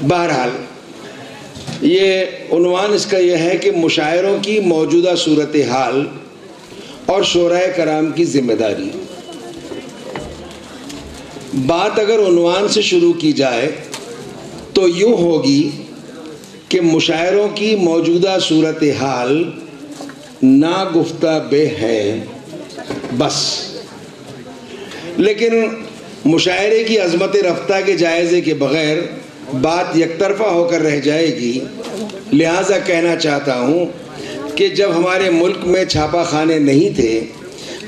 بہرحال یہ عنوان اس کا یہ ہے کہ مشاعروں کی موجودہ صورتحال اور شورائے کرام کی ذمہ داری۔ بات اگر عنوان سے شروع کی جائے تو یوں ہوگی کہ مشاعروں کی موجودہ صورتحال ناگفتہ بے ہے بس، لیکن مشاعرے کی عظمت رفتہ کے جائزے کے بغیر بات یک طرفہ ہو کر رہ جائے گی۔ لہٰذا کہنا چاہتا ہوں کہ جب ہمارے ملک میں چھاپا خانے نہیں تھے،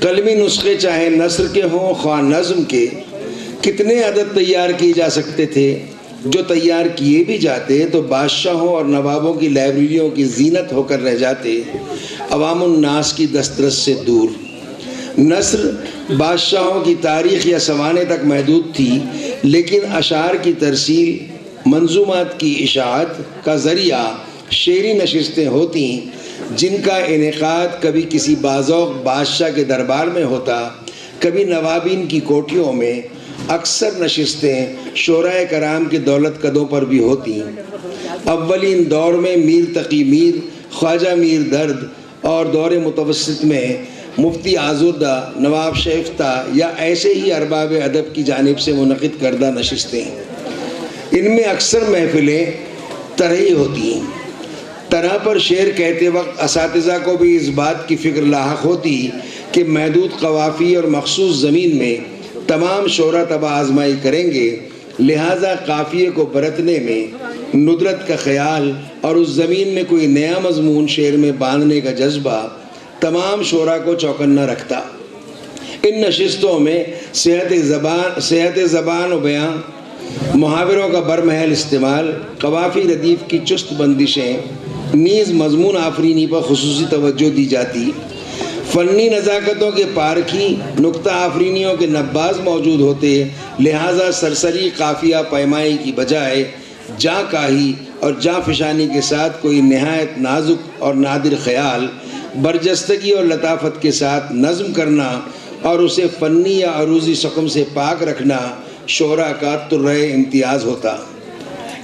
قلمی نسخے چاہے نثر کے ہوں خواہ نظم کے، کتنے عدد تیار کیے جا سکتے تھے۔ جو تیار کیے بھی جاتے تو بادشاہوں اور نوابوں کی لائبریریوں کی زینت ہو کر رہ جاتے، عوام الناس کی دسترس سے دور۔ نثر بادشاہوں کی تاریخ یا سوانح تک محدود تھی، لیکن اشعار کی ترسیل، منظومات کی اشاعت کا ذریعہ شعری نشستیں ہوتی، جن کا انعقاد کبھی کسی باذوق بادشاہ کے دربار میں ہوتا، کبھی نوابین کی کوٹھیوں میں۔ اکثر نشستیں شورائے کرام کے دولت قدوں پر بھی ہوتی۔ اولین دور میں میر تقی میر، خواجہ میر درد، اور دور متوسط میں مفتی آزردہ، نواب شیفتہ یا ایسے ہی ارباب ادب کی جانب سے منعقد کردہ نشستیں۔ ان میں اکثر محفلیں طرحی ہوتی ہیں۔ طرح پر شعر کہتے وقت اساتذہ کو بھی اس بات کی فکر لاحق ہوتی کہ محدود قوافی اور مخصوص زمین میں تمام شعراء طبع آزمائی کریں گے، لہٰذا قافیے کو برتنے میں ندرت کا خیال اور اس زمین میں کوئی نیا مضمون شعر میں باندھنے کا جذبہ تمام شعراء کو چوکنا رکھتا۔ ان نشستوں میں صحت زبان و بیان، محاوروں کا برمحل استعمال، قوافی ردیف کی چست بندشیں، نیز مضمون آفرینی پر خصوصی توجہ دی جاتی۔ فنی نزاکتوں کے پارکھی، نکتہ آفرینیوں کے نباز موجود ہوتے، لہٰذا سرسری قافیہ پیمائی کی بجائے جاں کاہی اور جاں فشانی کے ساتھ کوئی نہایت نازک اور نادر خیال برجستگی اور لطافت کے ساتھ نظم کرنا اور اسے فنی یا عروضی سقم سے پاک رکھنا شعراء کا طرۂ امتیاز ہوتا۔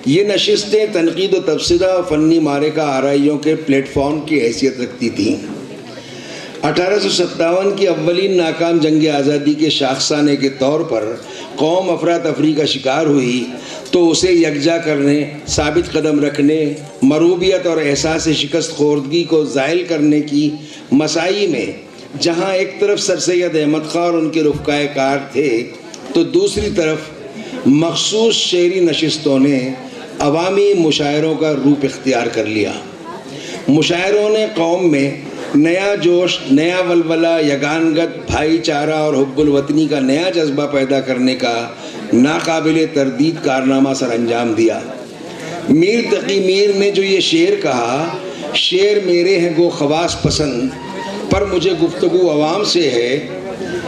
یہ نشستیں تنقید و تبصرہ اور فنی معرکہ آرائیوں کے پلیٹ فارم کی حیثیت رکھتی تھیں۔ 1857 کی اولین ناکام جنگ آزادی کے شاخسانے کے طور پر قوم افراتفری کا شکار ہوئی تو اسے یکجا کرنے، ثابت قدم رکھنے، مروبیت اور احساس شکست خوردگی کو زائل کرنے کی مساعی میں جہاں ایک طرف سر سید احمد خاں اور ان کے رفقائے کار تھے، تو دوسری طرف مخصوص شعری نشستوں نے عوامی مشاعروں کا روپ اختیار کر لیا۔ مشاعروں نے قوم میں نیا جوش، نیا ولولہ، یگانگت، بھائی چارہ اور حب الوطنی کا نیا جذبہ پیدا کرنے کا ناقابل تردید کارنامہ سر انجام دیا۔ میر تقی میر نے جو یہ شعر کہا، شعر میرے ہیں گو خواص پسند، پر مجھے گفتگو عوام سے ہے،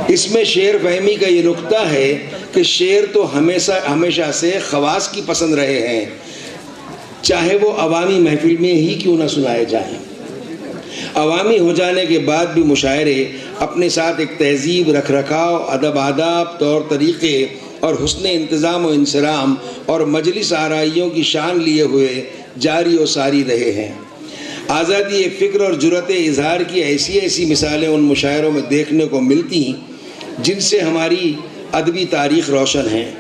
اس میں شعر فہمی کا یہ نقطہ ہے کہ شعر تو ہمیشہ سے خواص کی پسند رہے ہیں، چاہے وہ عوامی محفل میں ہی کیوں نہ سنائے جائیں۔ عوامی ہو جانے کے بعد بھی مشاعرے اپنے ساتھ ایک تہذیب، رکھ رکھاؤ، ادب آداب، طور طریقے اور حسن انتظام و انصرام اور مجلس آرائیوں کی شان لیے ہوئے جاری و ساری رہے ہیں۔ آزادی فکر اور جرأت اظہار کی ایسی مثالیں ان مشاعروں میں دیکھنے کو ملتی ہیں جن سے ہماری ادبی تاریخ روشن ہے۔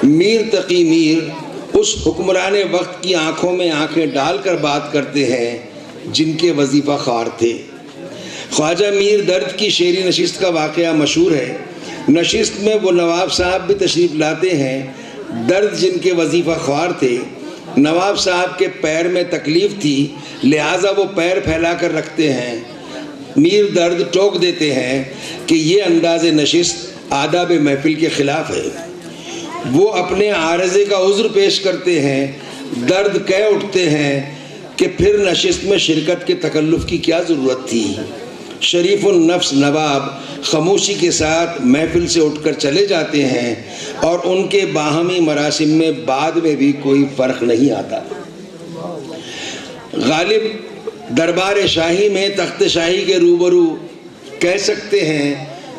میر تقی میر اس حکمران وقت کی آنکھوں میں آنکھیں ڈال کر بات کرتے ہیں جن کے وظیفہ خوار تھے۔ خواجہ میر درد کی شعری نشست کا واقعہ مشہور ہے۔ نشست میں وہ نواب صاحب بھی تشریف لاتے ہیں۔ درد جن کے وظیفہ خوار تھے، نواب صاحب کے پیر میں تکلیف تھی، لہٰذا وہ پیر پھیلا کر رکھتے ہیں۔ میر درد ٹوک دیتے ہیں کہ یہ انداز نشست آداب محفل کے خلاف ہے۔ وہ اپنے عارضے کا عذر پیش کرتے ہیں۔ درد کہہ اٹھتے ہیں کہ پھر نشست میں شرکت کے تکلف کی کیا ضرورت تھی۔ شریف النفس نواب خاموشی کے ساتھ محفل سے اٹھ کر چلے جاتے ہیں اور ان کے باہمی مراسم میں بعد میں بھی کوئی فرق نہیں آتا۔ غالب دربار شاہی میں تخت شاہی کے روبرو کہہ سکتے ہیں،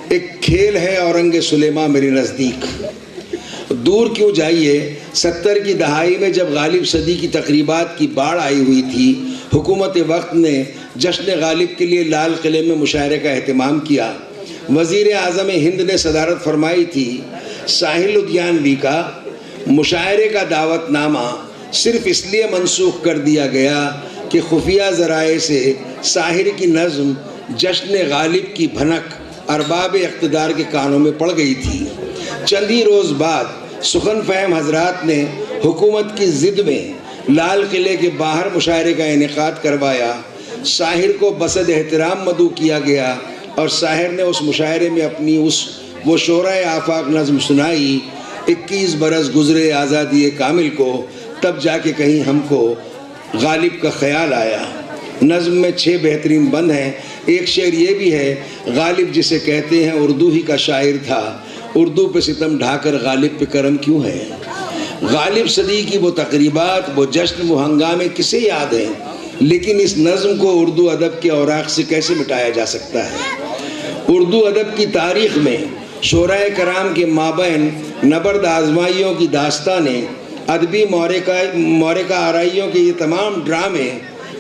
ایک کھیل ہے اورنگ سلیماں میرے نزدیک، دور کیوں جائیے 70 کی دہائی میں جب غالب صدی کی تقریبات کی باڑھ آئی ہوئی تھی، حکومت وقت نے جشن غالب کے لیے لال قلعے میں مشاعرے کا اہتمام کیا۔ وزیر اعظم ہند نے صدارت فرمائی تھی۔ ساحل ادیانوی کا مشاعرے کا دعوت نامہ صرف اس لیے منسوخ کر دیا گیا کہ خفیہ ذرائع سے ساحر کی نظم جشن غالب کی بھنک ارباب اقتدار کے کانوں میں پڑ گئی تھی۔ چند ہی روز بعد سخن فہم حضرات نے حکومت کی ضد میں لال قلعے کے باہر مشاعرے کا انعقاد کروایا۔ ساحر کو بصد احترام مدعو کیا گیا اور ساحر نے اس مشاعرے میں اپنی وہ شورائے آفاق نظم سنائی۔ 21 برس گزرے آزادی کامل کو، تب جا کے کہیں ہم کو غالب کا خیال آیا۔ نظم میں 6 بہترین بند ہیں۔ ایک شعر یہ بھی ہے، غالب جسے کہتے ہیں اردو ہی کا شاعر تھا، اردو پہ ستم ڈھا کر غالب پہ کرم کیوں ہے۔ غالب صدی کی وہ تقریبات، وہ جشن، وہ ہنگامے کسے یاد ہیں، لیکن اس نظم کو اردو ادب کے اوراق سے کیسے مٹایا جا سکتا ہے۔ اردو ادب کی تاریخ میں شعراء کرام کے مابین نبرد آزمائیوں کی داستانیں، ادبی مورکہ آرائیوں کے یہ تمام ڈرامے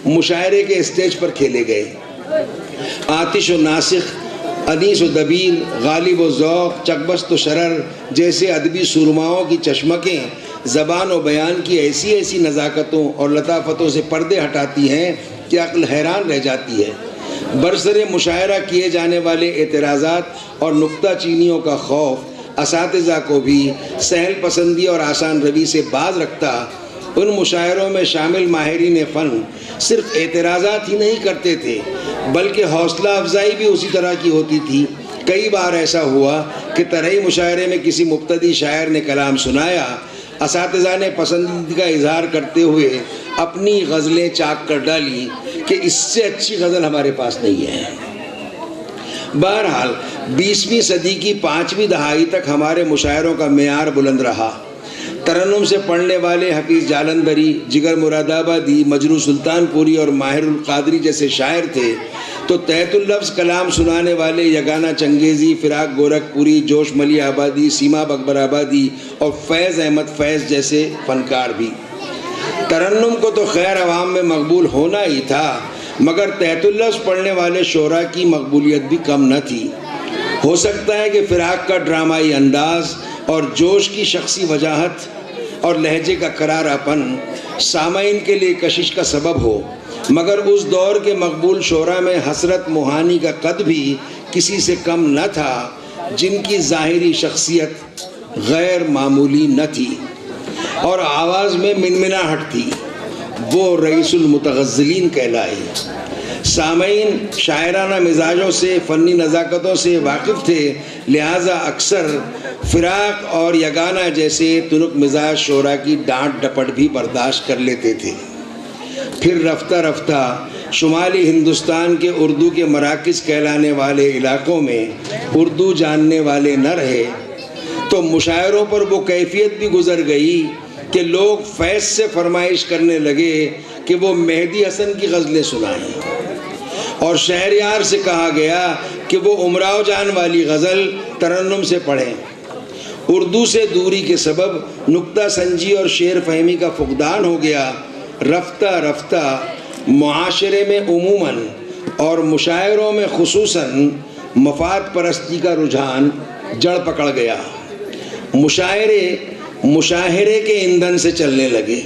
مشاعرے کے اسٹیج پر کھیلے گئے۔ آتش و ناسخ، انیس و دبیر، غالب و ذوق، چکبست و شرر جیسے ادبی سرماؤں کی چشمکیں زبان و بیان کی ایسی نزاکتوں اور لطافتوں سے پردے ہٹاتی ہیں کہ عقل حیران رہ جاتی ہے۔ برسر مشاعرہ کیے جانے والے اعتراضات اور نکتہ چینیوں کا خوف اساتذہ کو بھی سہل پسندی اور آسان روی سے باز رکھتا۔ ان مشاعروں میں شامل ماہرین فن صرف اعتراضات ہی نہیں کرتے تھے، بلکہ حوصلہ افزائی بھی اسی طرح کی ہوتی تھی۔ کئی بار ایسا ہوا کہ طرحی مشاعرے میں کسی مبتدی شاعر نے کلام سنایا، اساتذہ نے پسندیدگی کا اظہار کرتے ہوئے اپنی غزلیں چاک کر ڈالی کہ اس سے اچھی غزل ہمارے پاس نہیں ہے۔ بہرحال 20ویں صدی کی 5ویں دہائی تک ہمارے مشاعروں کا معیار بلند رہا۔ ترنم سے پڑھنے والے حفیظ جالندھری، جگر مراد آبادی، مجروح سلطان پوری اور ماہر القادری جیسے شاعر تھے، تو تحت اللفظ کلام سنانے والے یگانہ چنگیزی، فراق گورکھ پوری، جوش ملی آبادی، سیما اکبر آبادی اور فیض احمد فیض جیسے فنکار بھی۔ ترنم کو تو خیر عوام میں مقبول ہونا ہی تھا، مگر تحت اللفظ پڑھنے والے شعراء کی مقبولیت بھی کم نہ تھی۔ ہو سکتا ہے کہ فراق کا ڈرامائی انداز اور جوش کی شخصی وجاہت اور لہجے کا کرارا پن سامعین کے لیے کشش کا سبب ہو، مگر اس دور کے مقبول شعراء میں حسرت موہانی کا قد بھی کسی سے کم نہ تھا، جن کی ظاہری شخصیت غیر معمولی نہ تھی اور آواز میں منمناہٹ تھی۔ وہ رئیس المتغزلین کہلائی۔ سامعین شاعرانہ مزاجوں سے، فنی نزاکتوں سے واقف تھے، لہٰذا اکثر فراق اور یگانہ جیسے تنک مزاج شعراء کی ڈانٹ ڈپٹ بھی برداشت کر لیتے تھے۔ پھر رفتہ رفتہ شمالی ہندوستان کے اردو کے مراکز کہلانے والے علاقوں میں اردو جاننے والے نہ رہے، تو مشاعروں پر وہ کیفیت بھی گزر گئی کہ لوگ فیض سے فرمائش کرنے لگے کہ وہ مہدی حسن کی غزلیں سنائیں، اور شہریار سے کہا گیا کہ وہ امراؤ جان والی غزل ترنم سے پڑھیں۔ اردو سے دوری کے سبب نکتہ سنجی اور شعر فہمی کا فقدان ہو گیا۔ رفتہ رفتہ معاشرے میں عموماً اور مشاعروں میں خصوصاً مفاد پرستی کا رجحان جڑ پکڑ گیا۔ مشاہرے کے ایندھن سے چلنے لگے۔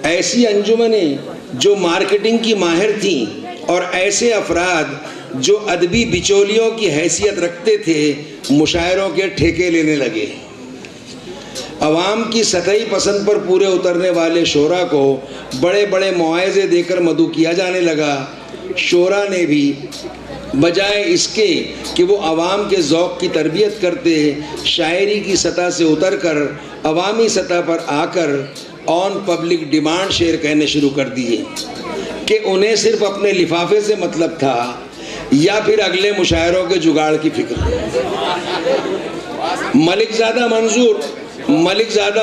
ایسی انجمنیں جو مارکیٹنگ کی ماہر تھیں اور ایسے افراد جو ادبی بچولیوں کی حیثیت رکھتے تھے مشاعروں کے ٹھیکے لینے لگے۔ عوام کی سطحی پسند پر پورے اترنے والے شعراء کو بڑے بڑے مواعظے دے کر مدعو کیا جانے لگا۔ شعراء نے بھی بجائے اس کے کہ وہ عوام کے ذوق کی تربیت کرتے، شاعری کی سطح سے اتر کر عوامی سطح پر آ کر آن پبلک ڈیمانڈ شعر کہنے شروع کر دیے کہ انہیں صرف اپنے لفافے سے مطلب تھا یا پھر اگلے مشاعروں کے جگاڑ کی فکر۔ ملک زادہ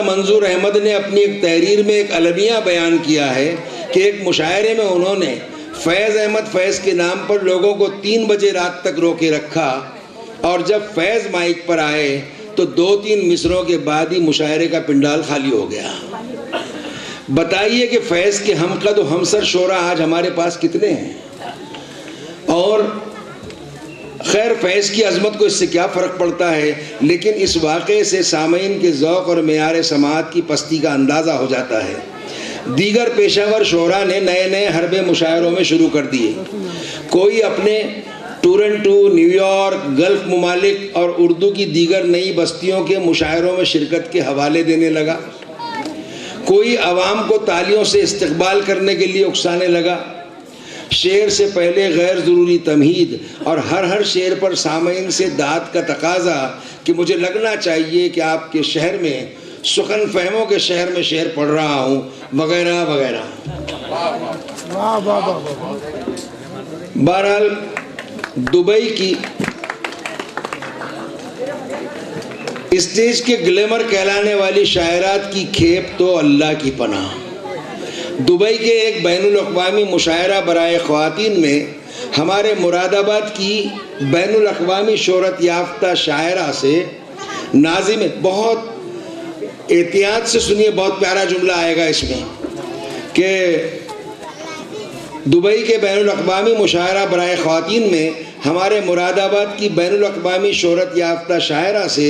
منظور احمد نے اپنی ایک تحریر میں ایک المیہ بیان کیا ہے کہ ایک مشاعرے میں انہوں نے فیض احمد فیض کے نام پر لوگوں کو 3 بجے رات تک روکے رکھا اور جب فیض مائک پر آئے تو 2-3 مصروں کے بعد ہی مشاعرے کا پنڈال خالی ہو گیا۔ بتائیے کہ فیض کے ہم قد و ہمسر شعراء آج ہمارے پاس کتنے ہیں؟ اور خیر فیض کی عظمت کو اس سے کیا فرق پڑتا ہے، لیکن اس واقعے سے سامعین کے ذوق اور معیار سماعت کی پستی کا اندازہ ہو جاتا ہے۔ دیگر پیشہ ور شعراء نے نئے نئے حربے مشاعروں میں شروع کر دیے۔ کوئی اپنے ٹورنٹو، نیو یارک، گلف ممالک اور اردو کی دیگر نئی بستیوں کے مشاعروں میں شرکت کے حوالے دینے لگا۔ کوئی عوام کو تالیوں سے استقبال کرنے کے لیے اکسانے لگا۔ شعر سے پہلے غیر ضروری تمہید اور ہر شعر پر سامعین سے داد کا تقاضا کہ مجھے لگنا چاہیے کہ آپ کے شہر میں سخن فہموں کے شہر میں شعر پڑھ رہا ہوں، وغیرہ وغیرہ۔ بہرحال دبئی کی اسٹیج کے گلیمر کہلانے والی شاعرات کی کھیپ تو اللہ کی پناہ۔ دبئی کے ایک بین الاقوامی مشاعرہ برائے خواتین میں ہمارے مراد آباد کی بین الاقوامی شہرت یافتہ شاعرہ سے ناظم، بہت احتیاط سے سنیے، بہت پیارا جملہ آئے گا اس میں، کہ دبئی کے بین الاقوامی مشاعرہ برائے خواتین میں ہمارے مراد آباد کی بین الاقوامی شہرت یافتہ شاعرہ سے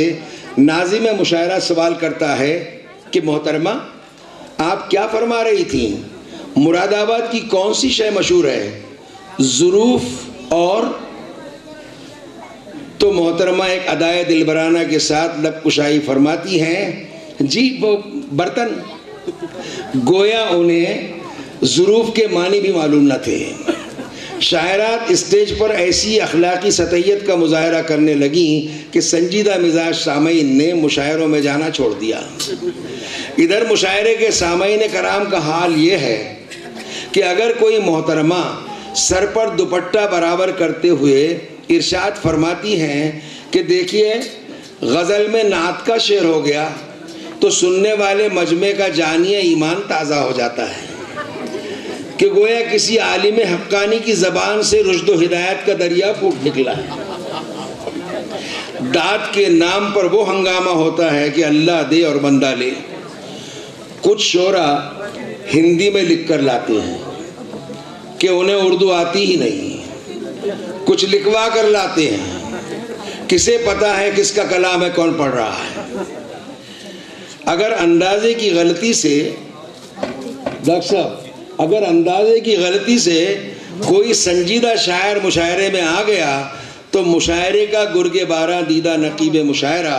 ناظم مشاعرہ سوال کرتا ہے کہ محترمہ آپ کیا فرما رہی تھیں؟ مراد آباد کی کون سی شے مشہور ہے؟ ظروف اور؟ تو محترمہ ایک ادائے دلبرانہ کے ساتھ لب کشائی فرماتی ہیں، جی وہ برتن۔ گویا انہیں ظروف کے معنی بھی معلوم نہ تھے۔ شاعرات اسٹیج پر ایسی اخلاقی سطحیت کا مظاہرہ کرنے لگیں کہ سنجیدہ مزاج سامعین نے مشاعروں میں جانا چھوڑ دیا۔ ادھر مشاعرے کے سامعین کرام کا حال یہ ہے کہ اگر کوئی محترمہ سر پر دوپٹہ برابر کرتے ہوئے ارشاد فرماتی ہیں کہ دیکھیے غزل میں نعت کا شعر ہو گیا، تو سننے والے مجمع کا جانی ایمان تازہ ہو جاتا ہے کہ گویا کسی عالم حقانی کی زبان سے رشد و ہدایت کا دریا پھوٹ نکلا ہے۔ داد کے نام پر وہ ہنگامہ ہوتا ہے کہ اللہ دے اور بندہ لے۔ کچھ شعراء ہندی میں لکھ کر لاتے ہیں کہ انہیں اردو آتی ہی نہیں، کچھ لکھوا کر لاتے ہیں، کسے پتا ہے کس کا کلام ہے، کون پڑھ رہا ہے۔ اگر اندازے کی غلطی سے ڈاکٹر صاحب اگر اندازے کی غلطی سے کوئی سنجیدہ شاعر مشاعرے میں آ گیا تو مشاعرے کا گرگ بارہ دیدہ نقیب مشاعرہ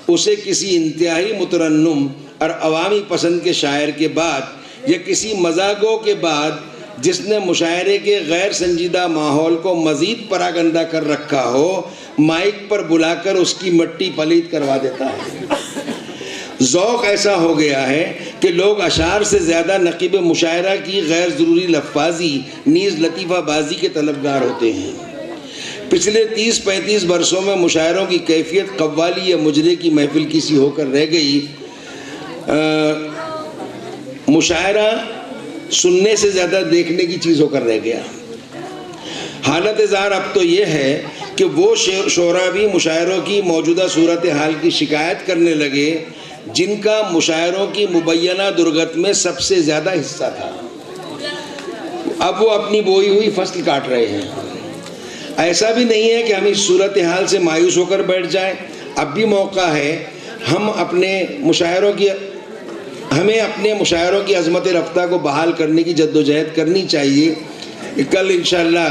اسے کسی انتہائی مترنم اور عوامی پسند کے شاعر کے بعد یا کسی مزاحگو کے بعد جس نے مشاعرے کے غیر سنجیدہ ماحول کو مزید پراگندہ کر رکھا ہو، مائک پر بلا کر اس کی مٹی پلیت کروا دیتا ہے۔ ذوق ایسا ہو گیا ہے کہ لوگ اشعار سے زیادہ نقیب مشاعرہ کی غیر ضروری لفاظی نیز لطیفہ بازی کے طلبگار ہوتے ہیں۔ پچھلے 30-35 برسوں میں مشاعروں کی کیفیت قوالی یا مجرے کی محفل کی سی ہو کر رہ گئی۔ مشاعرہ سننے سے زیادہ دیکھنے کی چیز ہو کر رہ گیا۔ حالت ظاہر اب تو یہ ہے کہ وہ شعراء بھی مشاعروں کی موجودہ صورتحال کی شکایت کرنے لگے جن کا مشاعروں کی مبینہ درگت میں سب سے زیادہ حصہ تھا۔ اب وہ اپنی بوئی ہوئی فصل کاٹ رہے ہیں۔ ایسا بھی نہیں ہے کہ ہم اس صورتحال سے مایوس ہو کر بیٹھ جائیں، اب بھی موقع ہے۔ ہمیں اپنے مشاعروں کی عظمت رفتہ کو بحال کرنے کی جدوجہد کرنی چاہیے۔ کل انشاءاللہ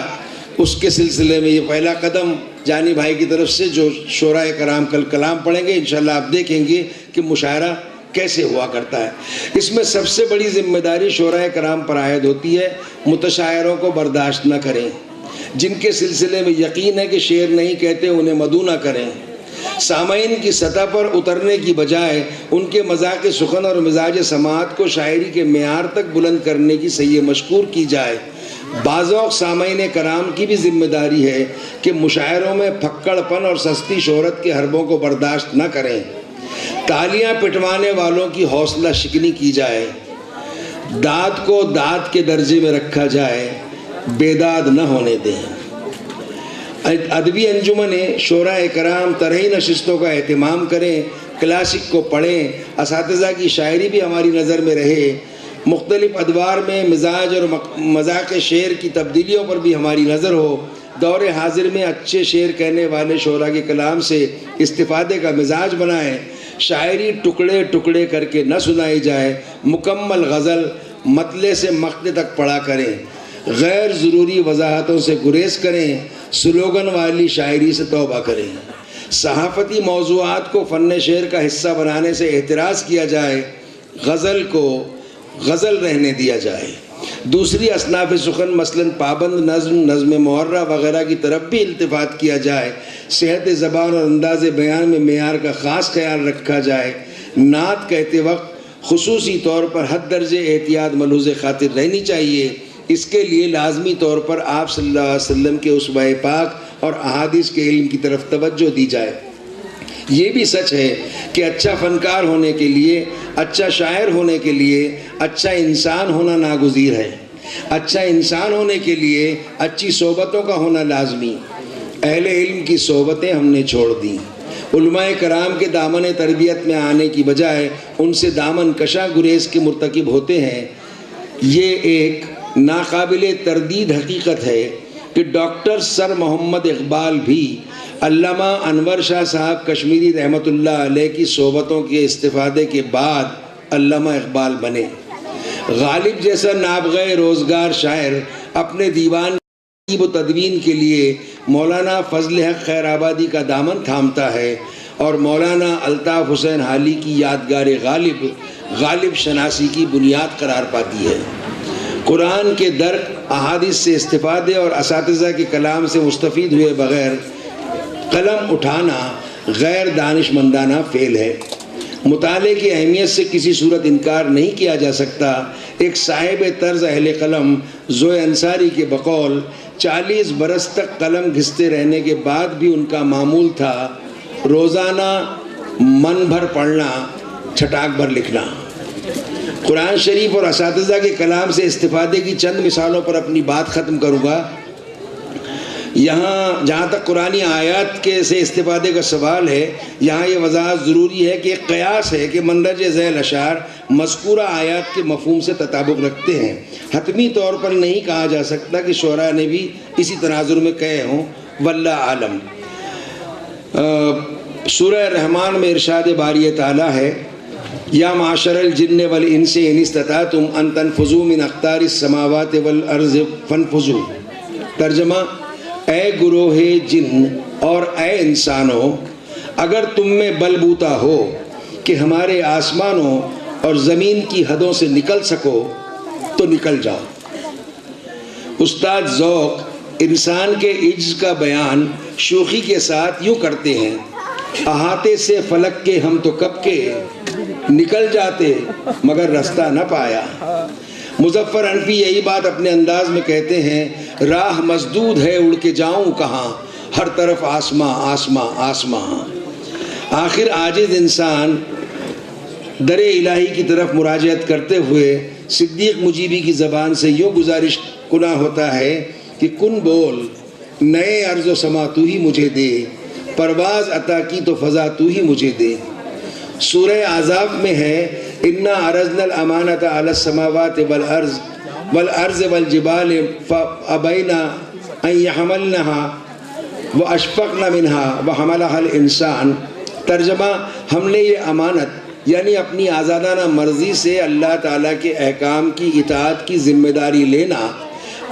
اس کے سلسلے میں یہ پہلا قدم جانی بھائی کی طرف سے جو شعراء کرام کل کلام پڑھیں گے، انشاءاللہ آپ دیکھیں گے کہ مشاعرہ کیسے ہوا کرتا ہے۔ اس میں سب سے بڑی ذمہ داری شعراء کرام پر عائد ہوتی ہے۔ متشاعروں کو برداشت نہ کریں، جن کے سلسلے میں یقین ہے کہ شعر نہیں کہتے انہیں مدعو نہ کریں۔ سامعین کی سطح پر اترنے کی بجائے ان کے مذاق سخن اور مزاج سماعت کو شاعری کے معیار تک بلند کرنے کی سعی مشکور کی جائے۔ بعض اوقات سامعین کرام کی بھی ذمہ داری ہے کہ مشاعروں میں پھکڑ پن اور سستی شہرت کے حربوں کو برداشت نہ کریں۔ تالیاں پٹوانے والوں کی حوصلہ شکنی کی جائے، داد کو داد کے درجے میں رکھا جائے، بے داد نہ ہونے دیں۔ ادبی انجمنیں، شعراء کرام طرحی نشستوں کا اہتمام کریں، کلاسک کو پڑھیں، اساتذہ کی شاعری بھی ہماری نظر میں رہے، مختلف ادوار میں مزاج اور مذاق شعر کی تبدیلیوں پر بھی ہماری نظر ہو، دور حاضر میں اچھے شعر کہنے والے شعراء کے کلام سے استفادے کا مزاج بنائیں، شاعری ٹکڑے ٹکڑے کر کے نہ سنائی جائے، مکمل غزل مطلع سے مقطع تک پڑھا کریں، غیر ضروری وضاحتوں سے گریز کریں، سلوگن والی شاعری سے توبہ کریں، صحافتی موضوعات کو فن شعر کا حصہ بنانے سے احتراز کیا جائے، غزل کو غزل رہنے دیا جائے، دوسری اصناف سخن مثلاً پابند نظم، نظم محرہ وغیرہ کی طرف بھی التفات کیا جائے، صحت زبان اور انداز بیان میں معیار کا خاص خیال رکھا جائے، نعت کہتے وقت خصوصی طور پر حد درجے احتیاط ملحوظ خاطر رہنی چاہیے، اس کے لیے لازمی طور پر آپ صلی اللہ علیہ وسلم کے اسوہ پاک اور احادیث کے علم کی طرف توجہ دی جائے۔ یہ بھی سچ ہے کہ اچھا فنکار ہونے کے لیے، اچھا شاعر ہونے کے لیے اچھا انسان ہونا ناگزیر ہے، اچھا انسان ہونے کے لیے اچھی صحبتوں کا ہونا لازمی۔ اہل علم کی صحبتیں ہم نے چھوڑ دیں، علماء کرام کے دامن تربیت میں آنے کی بجائے ان سے دامن کشاں گریز کے مرتکب ہوتے ہیں۔ یہ ایک ناقابل تردید حقیقت ہے کہ ڈاکٹر سر محمد اقبال بھی علامہ انور شاہ صاحب کشمیری رحمۃ اللہ علیہ کی صحبتوں کے استفادے کے بعد علامہ اقبال بنے۔ غالب جیسا نابغہ روزگار شاعر اپنے دیوان ترتیب و تدوین کے لیے مولانا فضل حق خیر آبادی کا دامن تھامتا ہے، اور مولانا الطاف حسین حالی کی یادگار غالب شناسی کی بنیاد قرار پاتی ہے۔ قرآن کے درک، احادیث سے استفادے اور اساتذہ کے کلام سے مستفید ہوئے بغیر قلم اٹھانا غیر دانش مندانہ فعل ہے۔ مطالعے کی اہمیت سے کسی صورت انکار نہیں کیا جا سکتا۔ ایک صاحب طرز اہل قلم ضوء انصاری کے بقول 40 برس تک قلم گھستے رہنے کے بعد بھی ان کا معمول تھا روزانہ من بھر پڑھنا، چھٹاک بھر لکھنا۔ قرآن شریف اور اساتذہ کے کلام سے استفادے کی چند مثالوں پر اپنی بات ختم کروں گا۔ یہاں جہاں تک قرآنی آیات کے سے استفادے کا سوال ہے، یہاں یہ وضاحت ضروری ہے کہ ایک قیاس ہے کہ مندرجہ ذیل اشعار مذکورہ آیات کے مفہوم سے تطابق رکھتے ہیں۔ حتمی طور پر نہیں کہا جا سکتا کہ شعراء نے بھی اسی تناظر میں کہے ہوں، واللہ عالم۔ سورہ رحمان میں ارشاد باری تعالیٰ ہے، یا معاشر الجن والانس ان استطعتم ان تنفذوا من اقطار السماوات والارض فانفذوا۔ ترجمہ، اے گروہ جن اور اے انسانوں، اگر تم میں بل بوتا ہو کہ ہمارے آسمانوں اور زمین کی حدوں سے نکل سکو تو نکل جاؤ۔ استاد ذوق انسان کے عجز کا بیان شوخی کے ساتھ یوں کرتے ہیں، احاطے سے فلک کے ہم تو کب کے نکل جاتے مگر رستہ نہ پایا۔ مظفر انفی یہی بات اپنے انداز میں کہتے ہیں، راہ مسدود ہے اڑ کے جاؤں کہاں، ہر طرف آسماں آسماں آسماں۔ آخر عاجز انسان در الہی کی طرف مراجعت کرتے ہوئے صدیق مجیبی کی زبان سے یوں گزارش کنا ہوتا ہے کہ کن بول، نئے ارض و سما تو ہی مجھے دے، پرواز عطا کی تو فضا تو ہی مجھے دے۔ سورہ احزاب میں ہے، انا عرضنا الامانۃ علی السماوات والارض والجبال فابین ان یحملنها واشفقن منها وحملها الانسان۔ ترجمہ، ہم نے یہ امانت یعنی اپنی آزادانہ مرضی سے اللہ تعالیٰ کے احکام کی اطاعت کی ذمہ داری لینا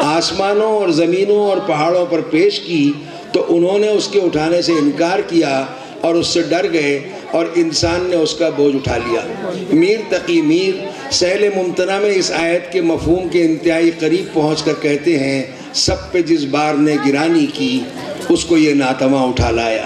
آسمانوں اور زمینوں اور پہاڑوں پر پیش کی، تو انہوں نے اس کے اٹھانے سے انکار کیا اور اس سے ڈر گئے، اور انسان نے اس کا بوجھ اٹھا لیا۔ میر تقی میر سیل ممتنع میں اس آیت کے مفہوم کے انتہائی قریب پہنچ کر کہتے ہیں، سب پہ جس بار نے گرانی کی اس کو یہ ناتواں اٹھا لایا۔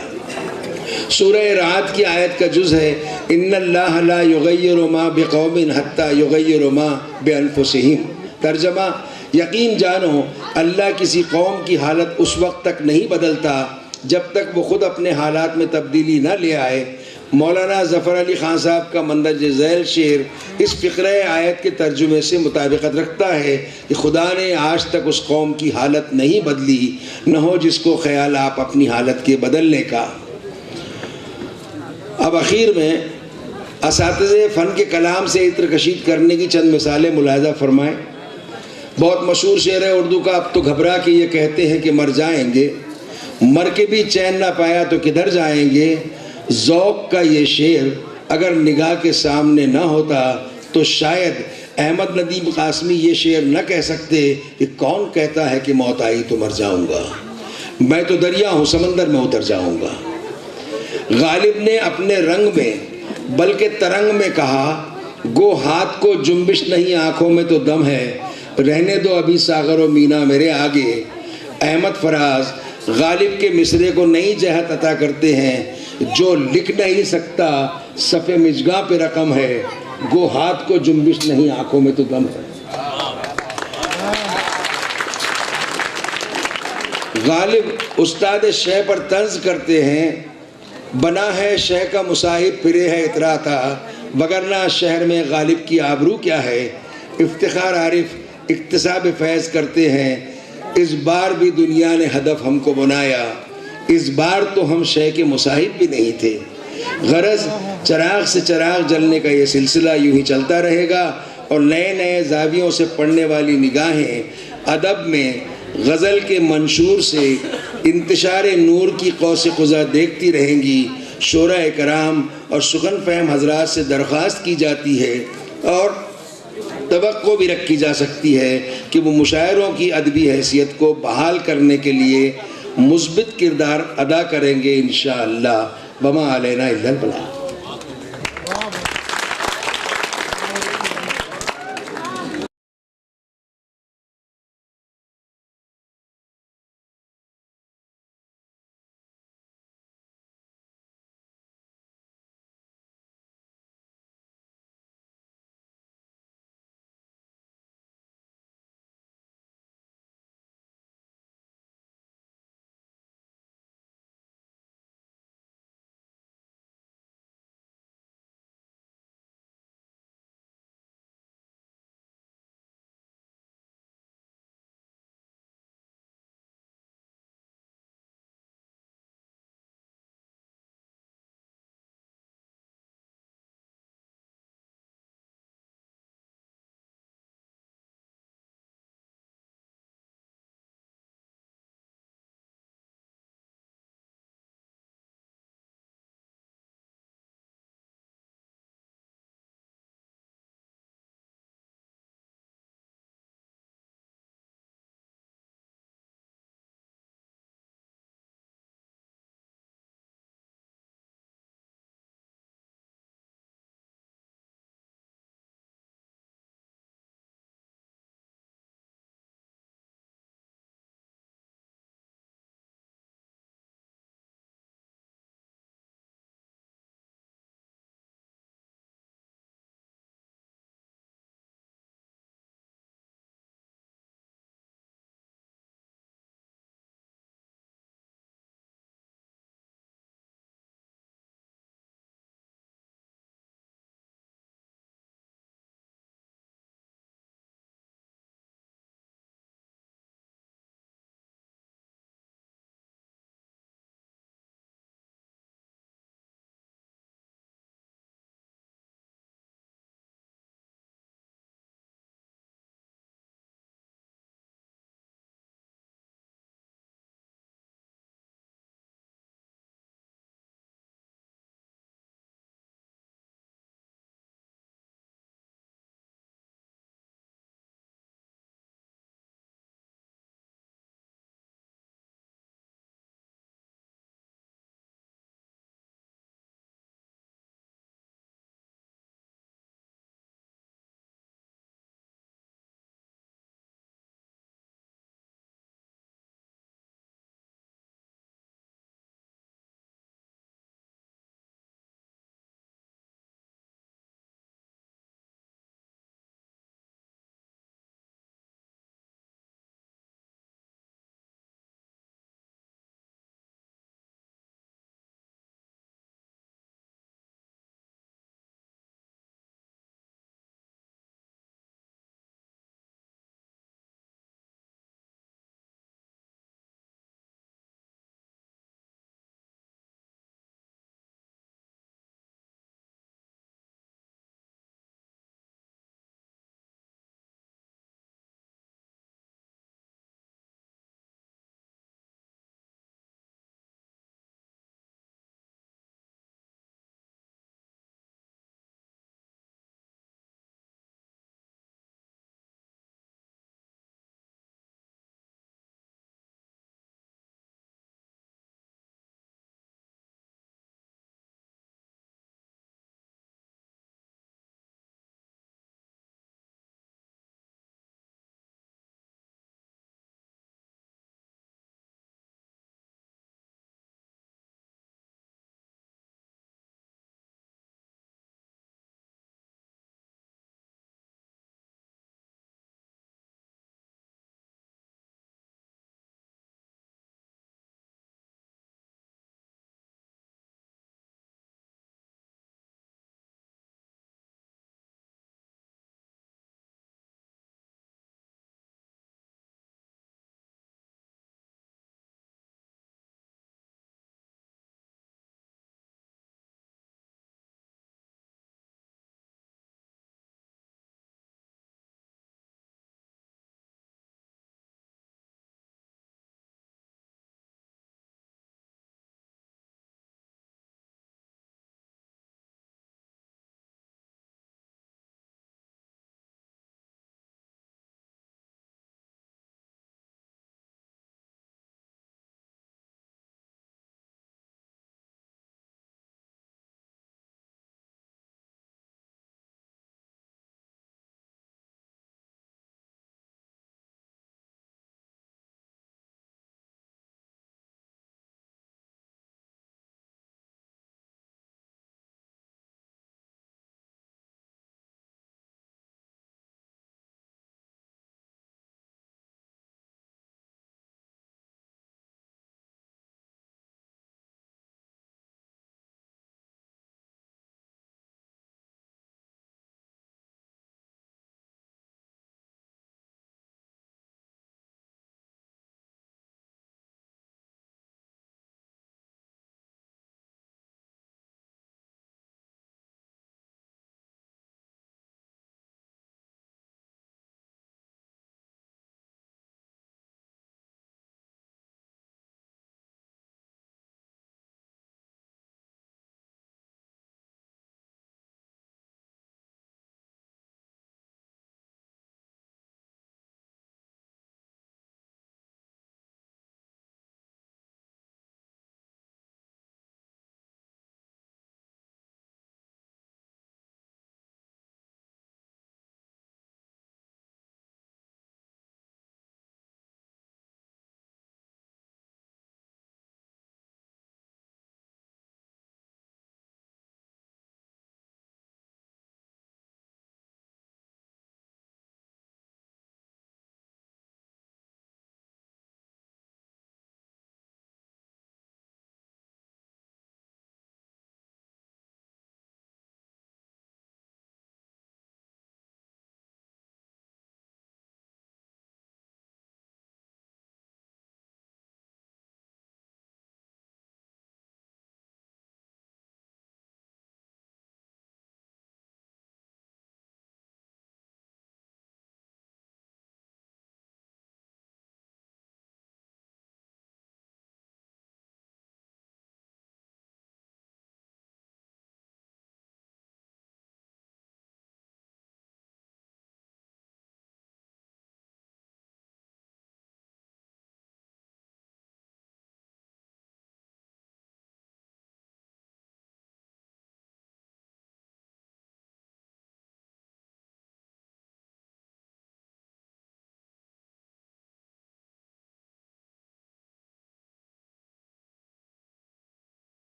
سورہ رعد کی آیت کا جز ہے، ان اللہ لا یغیر ما بقوم حتی یغیر ما بانفسہم۔ ترجمہ، یقین جانو اللہ کسی قوم کی حالت اس وقت تک نہیں بدلتا جب تک وہ خود اپنے حالات میں تبدیلی نہ لے آئے، مولانا ظفر علی خان صاحب کا مندرجہ ذیل شعر اس فقرہ آیت کے ترجمے سے مطابقت رکھتا ہے کہ خدا نے آج تک اس قوم کی حالت نہیں بدلی، نہ ہو جس کو خیال آپ اپنی حالت کے بدلنے کا۔ اب اخیر میں اساتذہ فن کے کلام سے عطر کشید کرنے کی چند مثالیں ملاحظہ فرمائیں۔ بہت مشہور شعر ہے اردو کا، اب تو گھبرا کے یہ کہتے ہیں کہ مر جائیں گے، مر کے بھی چین نہ پایا تو کدھر جائیں گے۔ ذوق کا یہ شعر اگر نگاہ کے سامنے نہ ہوتا تو شاید احمد ندیم قاسمی یہ شعر نہ کہہ سکتے کہ کون کہتا ہے کہ موت آئی تو مر جاؤں گا، میں تو دریا ہوں سمندر میں اتر جاؤں گا۔ غالب نے اپنے رنگ میں بلکہ ترنگ میں کہا، گو ہاتھ کو جنبش نہیں آنکھوں میں تو دم ہے، رہنے دو ابھی ساغر و مینا میرے آگے۔ احمد فراز غالب کے مصرے کو نئی جہت عطا کرتے ہیں، جو لکھ نہیں سکتا صفِ مژگاں پہ رقم ہے، گو ہاتھ کو جنبش نہیں آنکھوں میں تو دم ہے۔ غالب استاد شے پر طنز کرتے ہیں، بنا ہے شے کا مصاحب پھرے ہے اترا تھا، وگرنہ شہر میں غالب کی آبرو کیا ہے۔ افتخار عارف اکتساب فیض کرتے ہیں، اس بار بھی دنیا نے ہدف ہم کو بنایا، اس بار تو ہم شے کے مصاحب بھی نہیں تھے۔ غرض چراغ سے چراغ جلنے کا یہ سلسلہ یوں ہی چلتا رہے گا، اور نئے نئے زاویوں سے پڑھنے والی نگاہیں ادب میں غزل کے منشور سے انتشار نور کی قوس قزح دیکھتی رہیں گی۔ شعراء کرام اور سخن فہم حضرات سے درخواست کی جاتی ہے اور توقع بھی رکھی جا سکتی ہے کہ وہ مشاعروں کی ادبی حیثیت کو بحال کرنے کے لیے مثبت کردار ادا کریں گے انشاءاللہ۔ وما علینا الا البلاغ۔